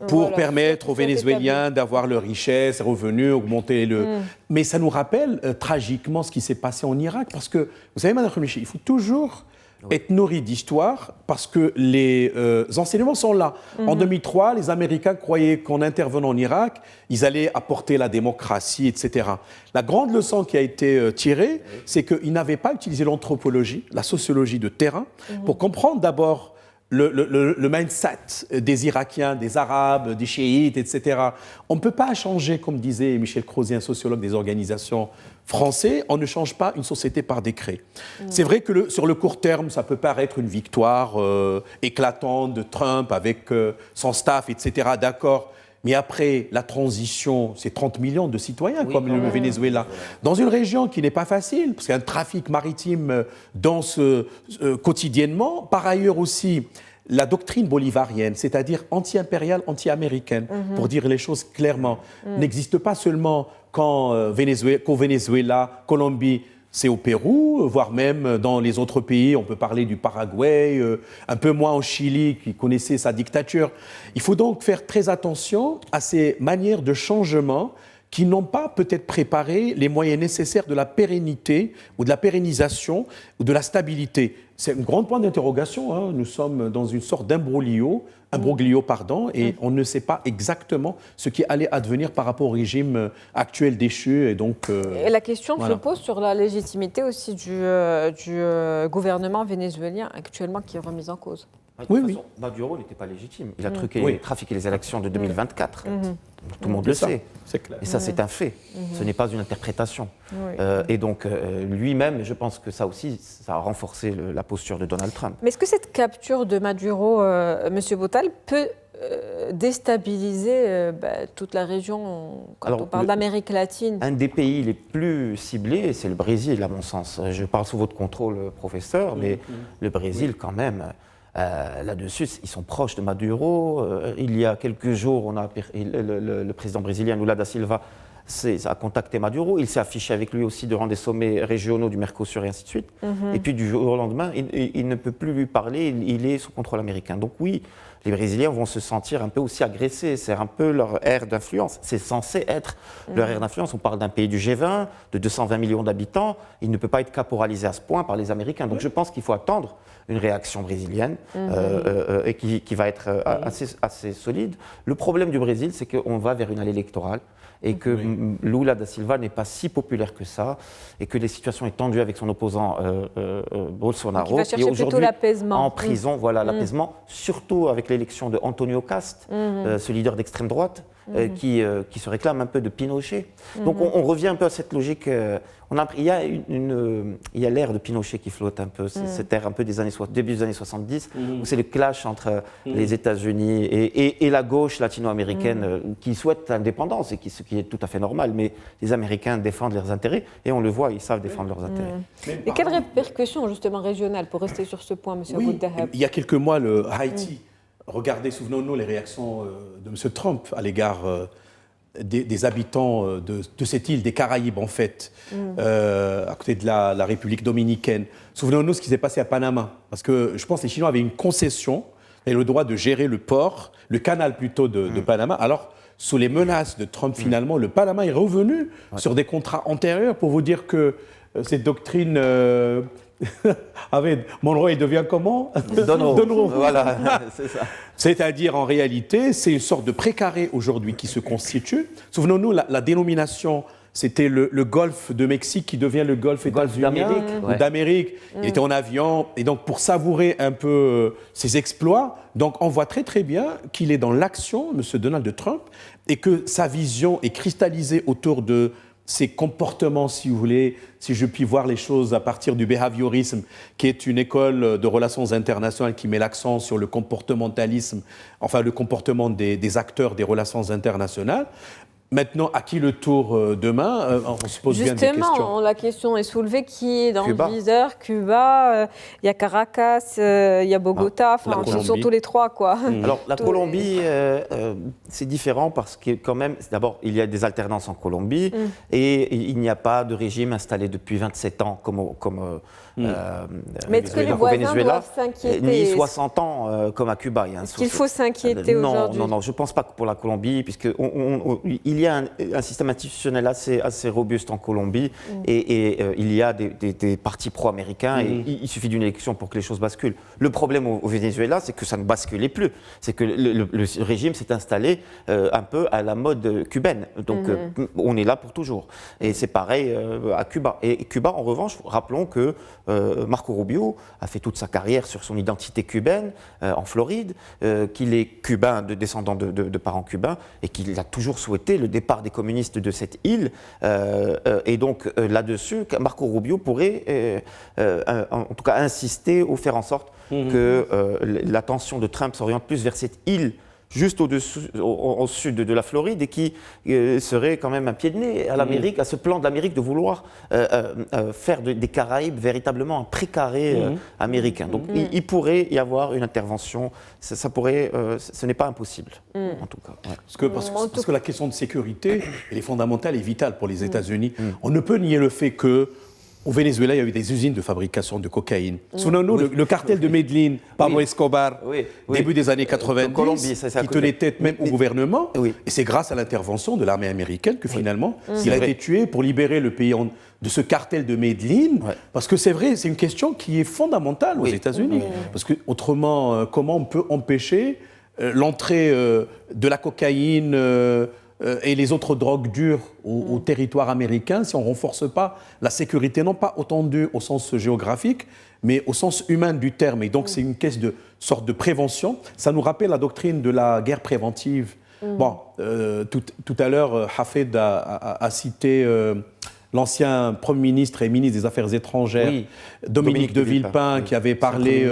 Pour permettre aux Vénézuéliens d'avoir leurs richesses, revenus, augmenter le... Mais ça nous rappelle tragiquement ce qui s'est passé en Irak. Parce que, vous savez, Mme Khomeichi, il faut toujours être nourri d'histoire parce que les enseignements sont là. En 2003, les Américains croyaient qu'en intervenant en Irak, ils allaient apporter la démocratie, etc. La grande leçon qui a été tirée, c'est qu'ils n'avaient pas utilisé l'anthropologie, la sociologie de terrain, pour comprendre d'abord le mindset des Irakiens, des Arabes, des chiites, etc. On ne peut pas changer, comme disait Michel Crozier, un sociologue des organisations français, on ne change pas une société par décret. C'est vrai que sur le court terme, ça peut paraître une victoire éclatante de Trump avec son staff, etc. D'accord. Mais après, la transition, c'est 30 millions de citoyens, comme le Venezuela, dans une région qui n'est pas facile, parce qu'il y a un trafic maritime dense quotidiennement. Par ailleurs aussi, la doctrine bolivarienne, c'est-à-dire anti-impériale, anti-américaine, pour dire les choses clairement, n'existe pas seulement qu'au Venezuela, Colombie, c'est au Pérou, voire même dans les autres pays. On peut parler du Paraguay, un peu moins au Chili, qui connaissait sa dictature. Il faut donc faire très attention à ces manières de changement qui n'ont pas peut-être préparé les moyens nécessaires de la pérennité ou de la pérennisation ou de la stabilité. C'est un grand point d'interrogation. Hein. Nous sommes dans une sorte d'imbroglio, et on ne sait pas exactement ce qui allait advenir par rapport au régime actuel déchu. Et donc, et la question se pose sur la légitimité aussi du gouvernement vénézuélien actuellement qui est remise en cause. De toute façon, Maduro n'était pas légitime. Il a trafiqué les élections de 2024. Tout le monde le sait. C'est clair. Et ça, c'est un fait. Ce n'est pas une interprétation. Et donc, lui-même, je pense que ça aussi, ça a renforcé la posture de Donald Trump. Mais est-ce que cette capture de Maduro, M. Bottal, peut déstabiliser toute la région quand on parle d'Amérique latine? Un des pays les plus ciblés, c'est le Brésil, à mon sens. Je parle sous votre contrôle, professeur, mais le Brésil, quand même... là-dessus, ils sont proches de Maduro. Il y a quelques jours, le président brésilien Lula da Silva a contacté Maduro. Il s'est affiché avec lui aussi durant des sommets régionaux du Mercosur et ainsi de suite. Et puis du jour au lendemain, il ne peut plus lui parler. Il est sous contrôle américain. Donc oui, les Brésiliens vont se sentir un peu aussi agressés. C'est un peu leur aire d'influence. C'est censé être leur aire d'influence. On parle d'un pays du G20, de 220 millions d'habitants. Il ne peut pas être caporalisé à ce point par les Américains. Donc je pense qu'il faut attendre une réaction brésilienne et qui va être assez solide. Le problème du Brésil, c'est qu'on va vers une allée électorale et que Lula da Silva n'est pas si populaire que ça et que les situations est tendue avec son opposant Bolsonaro, qui est aujourd'hui en prison. Voilà, l'apaisement, surtout avec l'élection de Antonio Cast, ce leader d'extrême droite, qui se réclament un peu de Pinochet. Donc on revient un peu à cette logique. Il y a l'ère de Pinochet qui flotte un peu, cette ère un peu début des années 70, où c'est le clash entre les États-Unis et la gauche latino-américaine qui souhaite l'indépendance, et ce qui est tout à fait normal, mais les Américains défendent leurs intérêts, et on le voit, ils savent défendre leurs intérêts. Et quelles répercussions justement régionales, pour rester sur ce point, M. Abou-Dahab? Il y a quelques mois, le Haïti, regardez, souvenons-nous les réactions de M. Trump à l'égard des habitants de cette île, des Caraïbes en fait, à côté de la République dominicaine. Souvenons-nous ce qui s'est passé à Panama, parce que je pense que les Chinois avaient une concession, et le droit de gérer le port, le canal plutôt de Panama. Alors, sous les menaces de Trump, finalement, le Panama est revenu sur des contrats antérieurs, pour vous dire que cette doctrine... Monroe, il devient comment? Donroe. Voilà, c'est ça. C'est-à-dire, en réalité, c'est une sorte de précaré aujourd'hui qui se constitue. Souvenons-nous, la dénomination, c'était le golfe de Mexique qui devient le golfe états-unien d'Amérique. Il était en avion. Et donc, pour savourer un peu ses exploits, donc on voit très très bien qu'il est dans l'action, M. Donald Trump, et que sa vision est cristallisée autour de ces comportements, si vous voulez, si je puis voir les choses à partir du behaviorisme, qui est une école de relations internationales qui met l'accent sur le comportementalisme, enfin le comportement des acteurs des relations internationales. Maintenant, à qui le tour demain? On se pose bien des questions. Justement, la question est soulevée, qui est dans le viseur? Cuba, il y a Caracas, il y a Bogota, ce sont tous les trois, quoi. Alors, la Colombie, c'est différent parce que quand même, d'abord, il y a des alternances en Colombie et il n'y a pas de régime installé depuis 27 ans mais est-ce que les voisins doivent s'inquiéter? Ni 60 ans comme à Cuba. Est-ce qu'il faut s'inquiéter aujourd'hui? Non, je ne pense pas que pour la Colombie, puisqu'il y a un système institutionnel assez robuste en Colombie et il y a des partis pro-américains et il suffit d'une élection pour que les choses basculent. Le problème au Venezuela, c'est que ça ne basculait plus. C'est que le régime s'est installé un peu à la mode cubaine. Donc on est là pour toujours. Et c'est pareil à Cuba. Et Cuba, en revanche, rappelons que Marco Rubio a fait toute sa carrière sur son identité cubaine en Floride, qu'il est cubain, descendant de parents cubains, et qu'il a toujours souhaité le départ des communistes de cette île. Et donc là-dessus, Marco Rubio pourrait en tout cas insister ou faire en sorte que l'attention de Trump s'oriente plus vers cette île juste au sud de la Floride, et qui serait quand même un pied de nez à l'Amérique, à ce plan de l'Amérique de vouloir faire des Caraïbes véritablement un précaré américain. Donc il pourrait y avoir une intervention, ce n'est pas impossible, en tout cas. Ouais. Parce que la question de sécurité, elle est fondamentale et vitale pour les États-Unis. On ne peut nier le fait que au Venezuela, il y a eu des usines de fabrication de cocaïne. Souvenons-nous, le cartel de Medellín, Pablo Escobar, début des années 90, Colombie, qui tenait tête même au gouvernement. Et c'est grâce à l'intervention de l'armée américaine que finalement, il a été tué pour libérer le pays de ce cartel de Medellín. Parce que c'est vrai, c'est une question qui est fondamentale aux États-Unis. Parce que autrement, comment on peut empêcher l'entrée de la cocaïne et les autres drogues dures au territoire américain si on ne renforce pas la sécurité, non pas étendue au sens géographique, mais au sens humain du terme. Et donc c'est une sorte de prévention. Ça nous rappelle la doctrine de la guerre préventive. Bon, tout à l'heure, Hafed a cité l'ancien Premier ministre et ministre des Affaires étrangères, Dominique de Villepin, qui avait parlé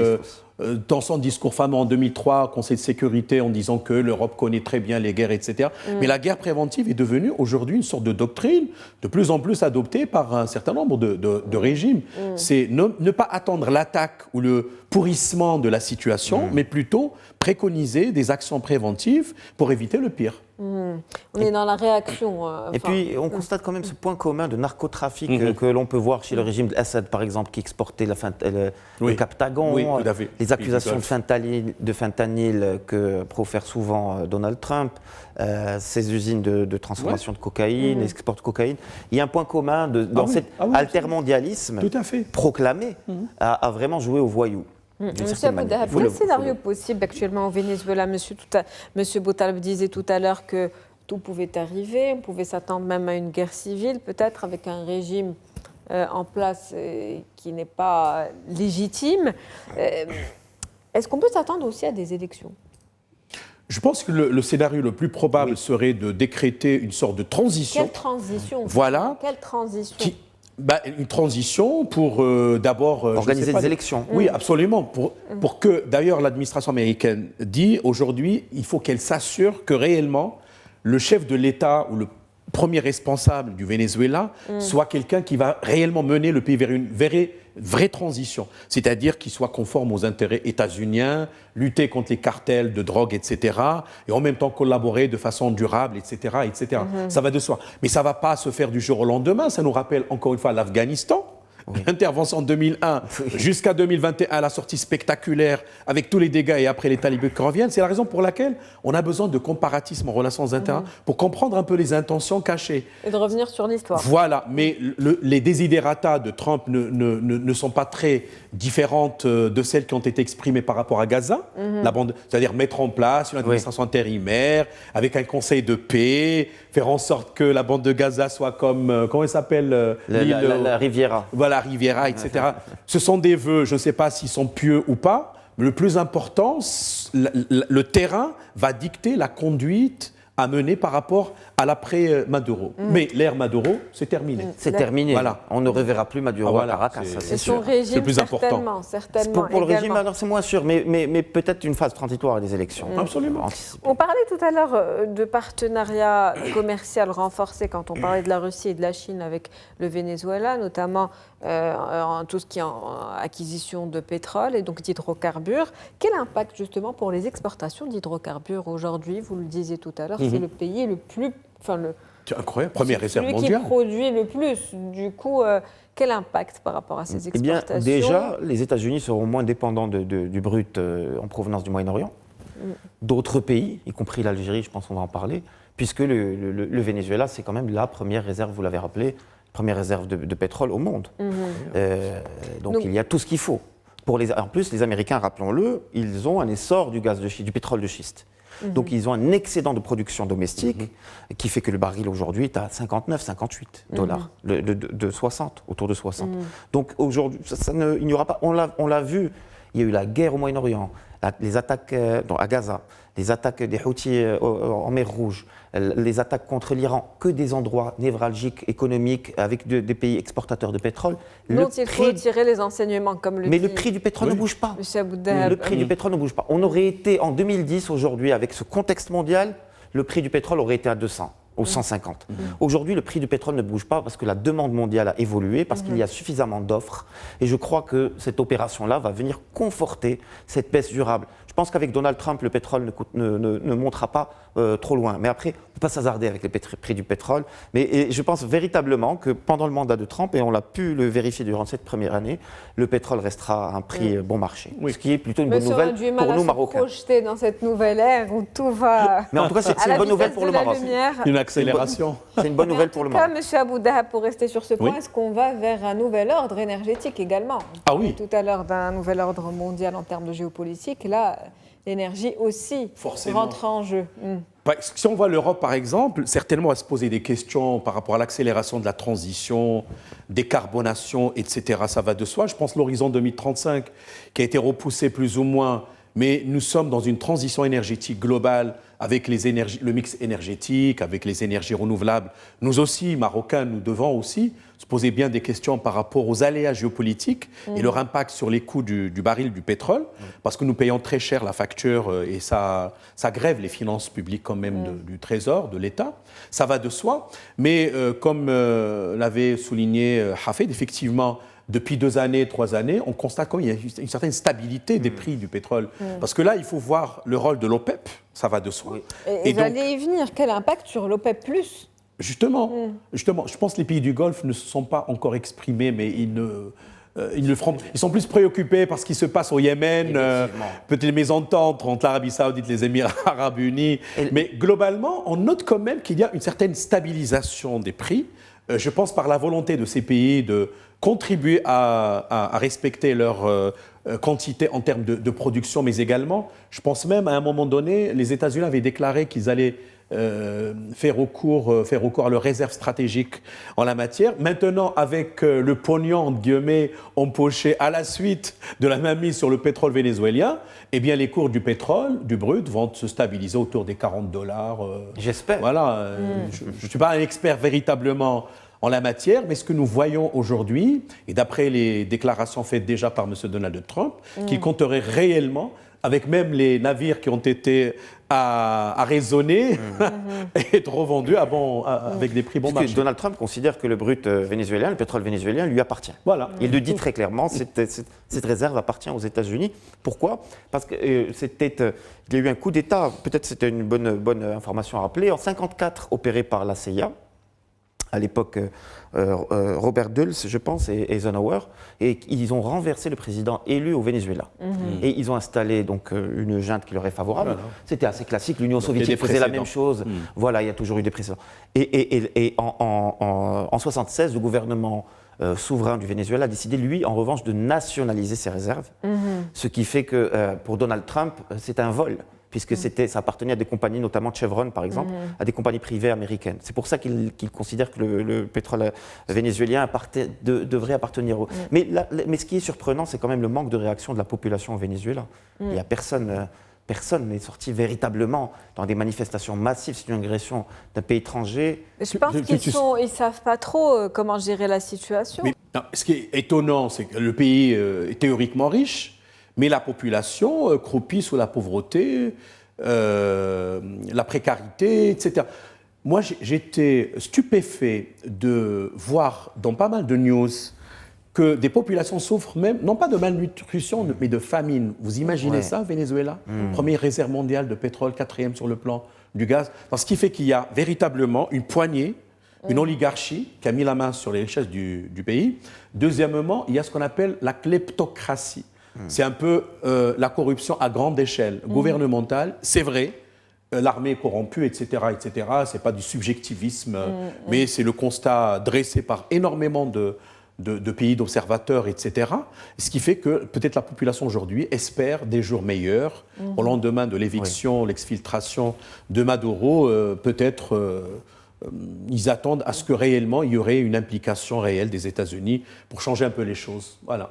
dans son discours fameux en 2003 au Conseil de sécurité en disant que l'Europe connaît très bien les guerres, etc. Mais la guerre préventive est devenue aujourd'hui une sorte de doctrine de plus en plus adoptée par un certain nombre de régimes. C'est ne pas attendre l'attaque ou le pourrissement de la situation, mais plutôt préconiser des actions préventives pour éviter le pire. On est dans la réaction. Et puis, on constate quand même ce point commun de narcotrafic que l'on peut voir chez le régime d'Assad, par exemple, qui exportait le Captagon, les accusations de fentanyl que profère souvent Donald Trump, ces usines de transformation de cocaïne, l'export de cocaïne. Il y a un point commun dans cet altermondialisme proclamé à vraiment jouer au voyou. Monsieur Abou-Dahab, quel scénario possible actuellement au Venezuela? Monsieur Botaleb disait tout à l'heure que tout pouvait arriver, on pouvait s'attendre même à une guerre civile, peut-être avec un régime en place qui n'est pas légitime. Est-ce qu'on peut s'attendre aussi à des élections? Je pense que le scénario le plus probable serait de décréter une sorte de transition. Quelle transition? Voilà. Quelle transition? Une transition pour d'abord... organiser des élections. Oui, absolument. Pour que, d'ailleurs, l'administration américaine dit aujourd'hui, il faut qu'elle s'assure que réellement, le chef de l'État ou le premier responsable du Venezuela soit quelqu'un qui va réellement mener le pays vers une vraie transition, c'est-à-dire qu'il soit conforme aux intérêts états-uniens, lutter contre les cartels de drogue, etc., et en même temps collaborer de façon durable, etc., etc. Ça va de soi. Mais ça ne va pas se faire du jour au lendemain. Ça nous rappelle encore une fois l'Afghanistan. L'intervention en 2001 jusqu'à 2021, la sortie spectaculaire avec tous les dégâts et après les talibans qui reviennent. C'est la raison pour laquelle on a besoin de comparatisme en relations internationales pour comprendre un peu les intentions cachées. Et de revenir sur l'histoire. Voilà, mais les desiderata de Trump ne sont pas très différentes de celles qui ont été exprimées par rapport à Gaza, c'est-à-dire mettre en place une administration intérimaire avec un conseil de paix, faire en sorte que la bande de Gaza soit comme, comment elle s'appelle la Riviera. Voilà, Riviera, etc. Ce sont des vœux, je ne sais pas s'ils sont pieux ou pas, mais le plus important, le terrain va dicter la conduite à mener par rapport à l'après-Maduro. Mais l'ère Maduro, c'est terminé. C'est terminé. Voilà. On ne reverra plus Maduro à Caracas, C'est son régime, c'est le plus important. Certainement. Pour le régime, alors c'est moins sûr, mais peut-être une phase transitoire des élections. Absolument. On parlait tout à l'heure de partenariat commercial renforcé quand on parlait de la Russie et de la Chine avec le Venezuela, notamment en tout ce qui est en acquisition de pétrole et donc d'hydrocarbures. Quel impact justement pour les exportations d'hydrocarbures aujourd'hui? Vous le disiez tout à l'heure, c'est le pays le plus... C'est incroyable, première réserve mondiale. Celui qui produit le plus. Du coup, quel impact par rapport à ces exportations? Eh bien, déjà, les États-Unis seront moins dépendants du brut en provenance du Moyen-Orient. D'autres pays, y compris l'Algérie, je pense qu'on va en parler, puisque le Venezuela, c'est quand même la première réserve, vous l'avez rappelé, première réserve de pétrole au monde. Donc il y a tout ce qu'il faut. En plus, les Américains, rappelons-le, ils ont un essor du pétrole de schiste. Donc ils ont un excédent de production domestique qui fait que le baril aujourd'hui est à 59, 58 dollars, de 60, autour de 60. Donc aujourd'hui, il n'y aura pas. On l'a vu, il y a eu la guerre au Moyen-Orient, les attaques à Gaza, les attaques des Houthis en mer Rouge, les attaques contre l'Iran, que des endroits névralgiques, économiques, avec des pays exportateurs de pétrole. Dont il faut tirer les enseignements, comme le dit... Mais le prix du pétrole ne bouge pas. Monsieur Aboudahab. Le prix du pétrole ne bouge pas. On aurait été, en 2010, aujourd'hui, avec ce contexte mondial, le prix du pétrole aurait été à 200. Aux 150. Aujourd'hui, le prix du pétrole ne bouge pas parce que la demande mondiale a évolué, parce qu'il y a suffisamment d'offres. Et je crois que cette opération-là va venir conforter cette baisse durable. Je pense qu'avec Donald Trump, le pétrole ne montera pas trop loin. Mais après, on ne peut pas s'hasarder avec les prix du pétrole. Mais je pense véritablement que pendant le mandat de Trump, et on l'a pu le vérifier durant cette première année, le pétrole restera à un prix bon marché. Ce qui est plutôt une bonne nouvelle pour nous, Marocains. Projeter dans cette nouvelle ère où tout va... Mais en tout cas, c'est une bonne nouvelle pour le Maroc. Une accélération. C'est une bonne nouvelle pour le Maroc. Monsieur Aboudahab, pour rester sur ce point, est-ce qu'on va vers un nouvel ordre énergétique également? Ah oui. Tout à l'heure d'un nouvel ordre mondial en termes de géopolitique. Là, l'énergie aussi rentre en jeu. Si on voit l'Europe, par exemple, certainement on va se poser des questions par rapport à l'accélération de la transition, décarbonation, etc. Ça va de soi. Je pense l'horizon 2035 qui a été repoussé plus ou moins, mais nous sommes dans une transition énergétique globale avec le mix énergétique, avec les énergies renouvelables. Nous aussi, Marocains, nous devons aussi se poser bien des questions par rapport aux aléas géopolitiques et leur impact sur les coûts du baril du pétrole, parce que nous payons très cher la facture et ça grève les finances publiques quand même du Trésor, de l'État. Ça va de soi, mais comme l'avait souligné Hafed, effectivement, depuis 2 années, 3 années, on constate qu'il y a une certaine stabilité des prix du pétrole. Parce que là, il faut voir le rôle de l'OPEP, ça va de soi. Et vous allez y venir, quel impact sur l'OPEP+? Justement, je pense que les pays du Golfe ne se sont pas encore exprimés, mais ils le feront. Ils sont plus préoccupés par ce qui se passe au Yémen, peut-être les mésententes entre l'Arabie Saoudite et les Émirats Arabes Unis. Mais globalement, on note quand même qu'il y a une certaine stabilisation des prix. Je pense par la volonté de ces pays de contribuer à respecter leur quantité en termes de production, mais également, je pense même à un moment donné, les États-Unis avaient déclaré qu'ils allaient fait recours à leurs réserves stratégiques en la matière. Maintenant, avec le pognon, entre guillemets, empoché à la suite de la mainmise sur le pétrole vénézuélien, eh bien, les cours du pétrole, du brut, vont se stabiliser autour des $40. J'espère. Voilà. Je ne suis pas un expert véritablement en la matière, mais ce que nous voyons aujourd'hui, et d'après les déclarations faites déjà par M. Donald Trump, qu'il compterait réellement, avec même les navires qui ont été arraisonnés, être revendus avec des prix bon marché. Donald Trump considère que le brut vénézuélien, le pétrole vénézuélien, lui appartient. Voilà. Il le dit très clairement, cette réserve appartient aux États-Unis. Pourquoi ? Parce qu'il y a eu un coup d'État, peut-être c'était une bonne information à rappeler, en 1954, opéré par la CIA, à l'époque Robert Dulles, je pense, et Eisenhower, et ils ont renversé le président élu au Venezuela. Et ils ont installé donc une junte qui leur est favorable. Voilà. C'était assez classique, l'Union soviétique faisait la même chose. Voilà, il y a toujours eu des précédents. Et en 1976, le gouvernement souverain du Venezuela a décidé, lui, en revanche, de nationaliser ses réserves. Ce qui fait que pour Donald Trump, c'est un vol, puisque ça appartenait à des compagnies, notamment Chevron par exemple, à des compagnies privées américaines. C'est pour ça qu'il considère que le pétrole vénézuélien devrait appartenir au... Mais ce qui est surprenant, c'est quand même le manque de réaction de la population au Venezuela. Il n'y a personne n'est sorti véritablement dans des manifestations massives. C'est une agression d'un pays étranger. Je pense qu'ils ne savent pas trop comment gérer la situation. Mais, non, ce qui est étonnant, c'est que le pays est théoriquement riche, mais la population croupit sous la pauvreté, la précarité, etc. Moi, j'étais stupéfait de voir dans pas mal de news que des populations souffrent même, non pas de malnutrition, mais de famine. Vous imaginez ça, Venezuela ? Première réserve mondiale de pétrole, 4e sur le plan du gaz. Ce qui fait qu'il y a véritablement une poignée, une oligarchie qui a mis la main sur les richesses du pays. Deuxièmement, il y a ce qu'on appelle la kleptocratie. C'est un peu la corruption à grande échelle, gouvernementale, c'est vrai. L'armée est corrompue, etc., etc. Ce n'est pas du subjectivisme, mais c'est le constat dressé par énormément de pays d'observateurs, etc. Ce qui fait que peut-être la population aujourd'hui espère des jours meilleurs. Au lendemain de l'éviction, l'exfiltration de Maduro, peut-être ils attendent à ce que réellement il y aurait une implication réelle des États-Unis pour changer un peu les choses. Voilà.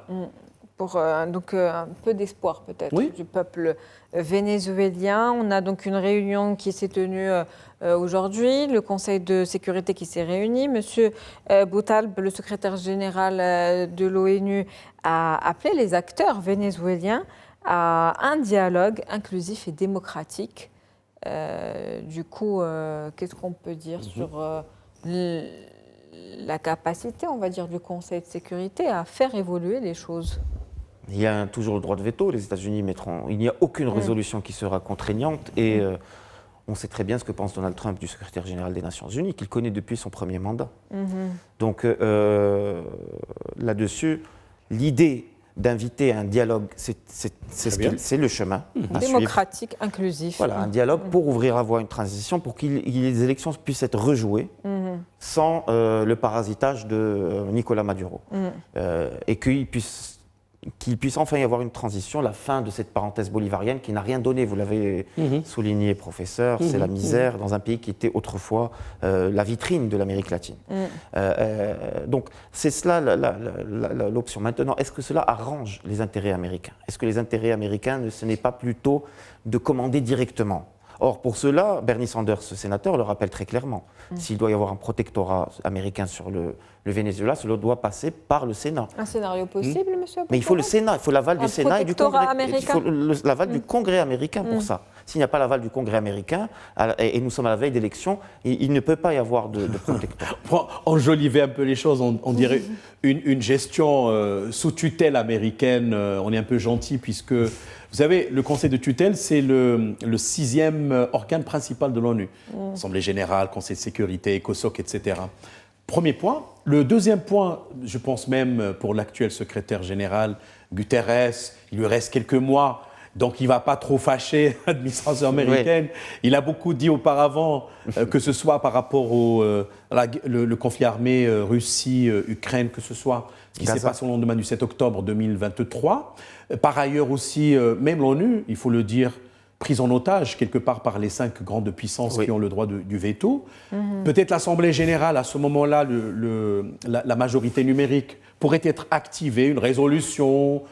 Pour donc un peu d'espoir peut-être du peuple vénézuélien. On a donc une réunion qui s'est tenue aujourd'hui, le Conseil de sécurité qui s'est réuni. Monsieur Boutaleb, le secrétaire général de l'ONU, a appelé les acteurs vénézuéliens à un dialogue inclusif et démocratique. Du coup, qu'est-ce qu'on peut dire sur la capacité, on va dire, du Conseil de sécurité à faire évoluer les choses? Il y a toujours le droit de veto. Les États-Unis mettront... Il n'y a aucune résolution qui sera contraignante. Et on sait très bien ce que pense Donald Trump du secrétaire général des Nations Unies, qu'il connaît depuis son premier mandat. Donc là-dessus, l'idée d'inviter à un dialogue, c'est le chemin à démocratique, suivre. Inclusif. Voilà, un dialogue pour ouvrir la voie à une transition, pour que les élections puissent être rejouées sans le parasitage de Nicolás Maduro. Et qu'il puisse enfin y avoir une transition, la fin de cette parenthèse bolivarienne qui n'a rien donné. Vous l'avez souligné, professeur, c'est la misère dans un pays qui était autrefois la vitrine de l'Amérique latine. Donc c'est cela l'option. Maintenant, est-ce que cela arrange les intérêts américains ? Est-ce que les intérêts américains, ce n'est pas plutôt de commander directement ? Or, pour cela, Bernie Sanders, ce sénateur, le rappelle très clairement. S'il doit y avoir un protectorat américain sur le Venezuela, cela doit passer par le Sénat. Un scénario possible, monsieur Boutaleb ? Mais il faut le Sénat, il faut l'aval du Sénat et du Congrès. Il faut l'aval du Congrès américain pour ça. S'il n'y a pas l'aval du Congrès américain, et nous sommes à la veille d'élections, il ne peut pas y avoir de protectorat. Pour enjoliver un peu les choses, on dirait une gestion sous tutelle américaine. On est un peu gentil puisque... Vous savez, le Conseil de tutelle, c'est le 6e organe principal de l'ONU. Assemblée générale, Conseil de sécurité, ECOSOC, etc. Premier point. Le deuxième point, je pense même pour l'actuel secrétaire général, Guterres, il lui reste quelques mois, donc il ne va pas trop fâcher l'administration américaine. Il a beaucoup dit auparavant, que ce soit par rapport le conflit armé Russie-Ukraine, que ce soit ce qui s'est passé au lendemain du 7 octobre 2023. Par ailleurs aussi, même l'ONU, il faut le dire, prise en otage quelque part par les 5 grandes puissances qui ont le droit du veto. Peut-être l'Assemblée générale, à ce moment-là, la majorité numérique pourrait être activée, une résolution,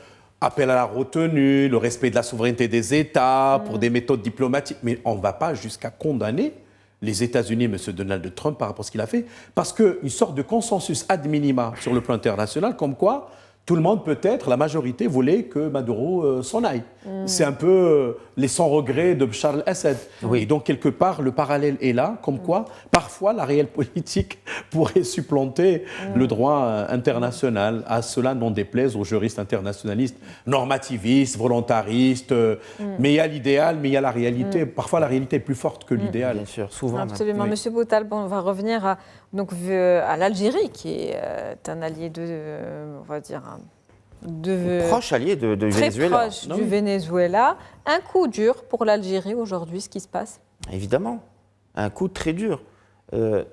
appel à la retenue, le respect de la souveraineté des États pour des méthodes diplomatiques. Mais on ne va pas jusqu'à condamner les États-Unis, M. Donald Trump, par rapport à ce qu'il a fait, parce qu'une sorte de consensus ad minima sur le plan international, comme quoi tout le monde, peut-être, la majorité, voulait que Maduro s'en aille. C'est un peu les sans regrets de Bachar el-Assad. Et donc, quelque part, le parallèle est là, comme quoi, parfois, la réelle politique pourrait supplanter le droit international. À cela, n'en déplaise aux juristes internationalistes, normativistes, volontaristes. Mais il y a l'idéal, mais il y a la réalité. Parfois, la réalité est plus forte que l'idéal. Bien sûr, souvent. Absolument. Monsieur Boutal, on va revenir à l'Algérie, qui est un allié on va dire, proche allié de Venezuela. Très proche du Venezuela. Un coup dur pour l'Algérie aujourd'hui, ce qui se passe. Évidemment, un coup très dur. Le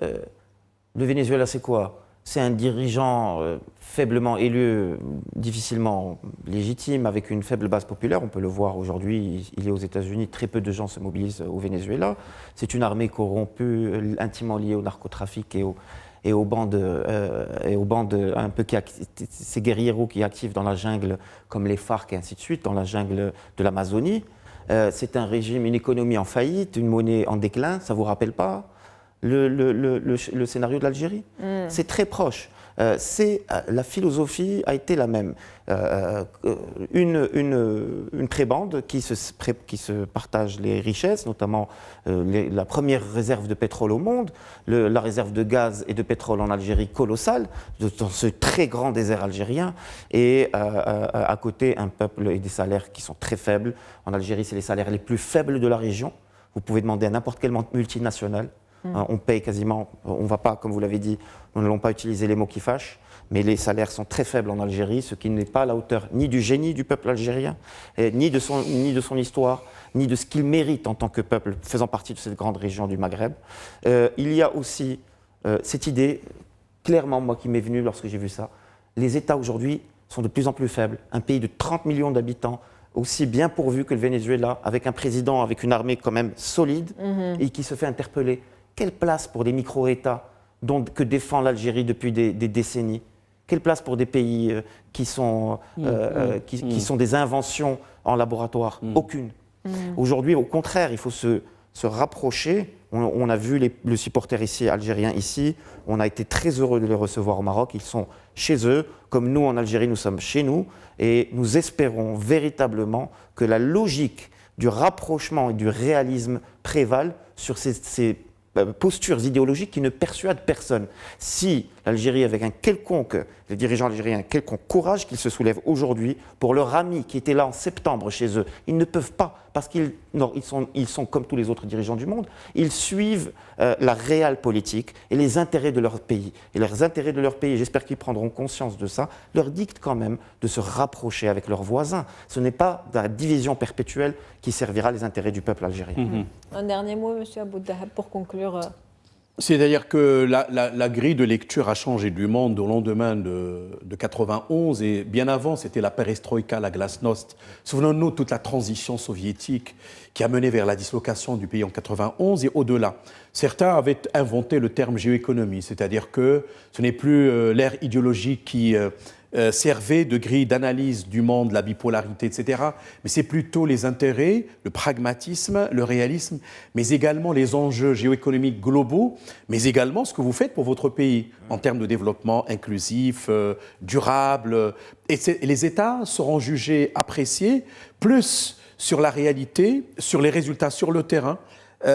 Venezuela, c'est quoi? C'est un dirigeant faiblement élu, difficilement légitime, avec une faible base populaire. On peut le voir aujourd'hui, il est aux États-Unis, très peu de gens se mobilisent au Venezuela. C'est une armée corrompue, intimement liée au narcotrafic et aux bandes un peu ces guérilleros qui activent dans la jungle, comme les FARC et ainsi de suite, dans la jungle de l'Amazonie. C'est un régime, une économie en faillite, une monnaie en déclin. Ça ne vous rappelle pas le scénario de l'Algérie? C'est très proche. La philosophie a été la même. Une prébande qui se partage les richesses, notamment la première réserve de pétrole au monde, la réserve de gaz et de pétrole en Algérie colossale, dans ce très grand désert algérien, et à côté un peuple et des salaires qui sont très faibles. En Algérie, c'est les salaires les plus faibles de la région. Vous pouvez demander à n'importe quelle multinationale. On paye quasiment, on ne va pas, comme vous l'avez dit, nous n'allons pas utiliser les mots qui fâchent, mais les salaires sont très faibles en Algérie, ce qui n'est pas à la hauteur ni du génie du peuple algérien, ni de son histoire, ni de ce qu'il mérite en tant que peuple faisant partie de cette grande région du Maghreb. Il y a aussi cette idée, clairement, moi qui m'est venue lorsque j'ai vu ça, les États aujourd'hui sont de plus en plus faibles. Un pays de 30 millions d'habitants, aussi bien pourvu que le Venezuela, avec un président, avec une armée quand même solide, et qui se fait interpeller. Quelle place pour des micro-États que défend l'Algérie depuis des décennies? Quelle place pour des pays qui sont des inventions en laboratoire? Aucune. Aujourd'hui, au contraire, il faut se rapprocher. On a vu le supporter algérien ici. On a été très heureux de les recevoir au Maroc. Ils sont chez eux, comme nous en Algérie, nous sommes chez nous. Et nous espérons véritablement que la logique du rapprochement et du réalisme prévale sur ces postures idéologiques qui ne persuadent personne. Si l'Algérie, avec les dirigeants algériens, un quelconque courage qu'ils se soulèvent aujourd'hui pour leurs amis qui étaient là en septembre chez eux, ils ne peuvent pas, parce qu'ils sont comme tous les autres dirigeants du monde, ils suivent la réelle politique et les intérêts de leur pays. Et leurs intérêts de leur pays, j'espère qu'ils prendront conscience de ça, leur dictent quand même de se rapprocher avec leurs voisins. Ce n'est pas la division perpétuelle qui servira les intérêts du peuple algérien. Un dernier mot, M. Aboudahab, pour conclure. C'est-à-dire que la grille de lecture a changé du monde au lendemain de 91 et bien avant, c'était la perestroïka, la glasnost. Souvenons-nous de toute la transition soviétique qui a mené vers la dislocation du pays en 91 et au-delà. Certains avaient inventé le terme géoéconomie, c'est-à-dire que ce n'est plus l'ère idéologique qui servait de grille d'analyse du monde, la bipolarité, etc. Mais c'est plutôt les intérêts, le pragmatisme, le réalisme, mais également les enjeux géoéconomiques globaux, mais également ce que vous faites pour votre pays en termes de développement inclusif, durable. Et les États seront jugés, appréciés, plus sur la réalité, sur les résultats sur le terrain.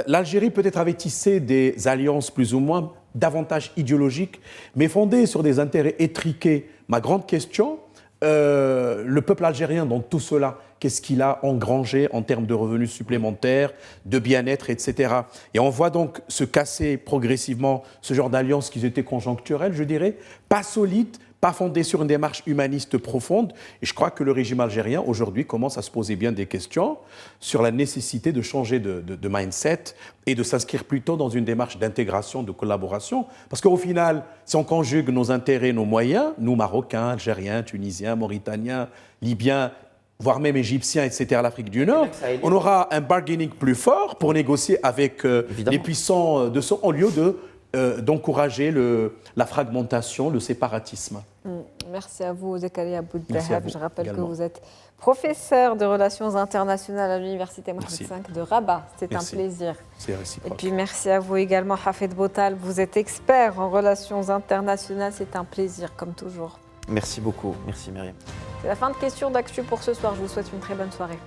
L'Algérie peut-être avait tissé des alliances plus ou moins davantage idéologiques, mais fondées sur des intérêts étriqués. Ma grande question, le peuple algérien dans tout cela, qu'est-ce qu'il a engrangé en termes de revenus supplémentaires, de bien-être, etc. Et on voit donc se casser progressivement ce genre d'alliances qui étaient conjoncturelles, je dirais, pas solides, pas fondées sur une démarche humaniste profonde. Et je crois que le régime algérien, aujourd'hui, commence à se poser bien des questions sur la nécessité de changer de mindset et de s'inscrire plutôt dans une démarche d'intégration, de collaboration. Parce qu'au final, si on conjugue nos intérêts, nos moyens, nous, Marocains, Algériens, Tunisiens, Mauritaniens, Libyens, voire même égyptiens, etc., l'Afrique du Nord, on aura un bargaining plus fort pour négocier avec les puissants de son, au lieu d'encourager la fragmentation, le séparatisme. Merci à vous, Zakaria Bouddahab. Je rappelle également que vous êtes professeur de relations internationales à l'Université Mohammed V de Rabat. C'est un plaisir. C'est réciproque. Et puis merci à vous également, Hafed Botal. Vous êtes expert en relations internationales. C'est un plaisir, comme toujours. Merci beaucoup. Merci, Myriam. C'est la fin de Questions d'Actu pour ce soir. Je vous souhaite une très bonne soirée.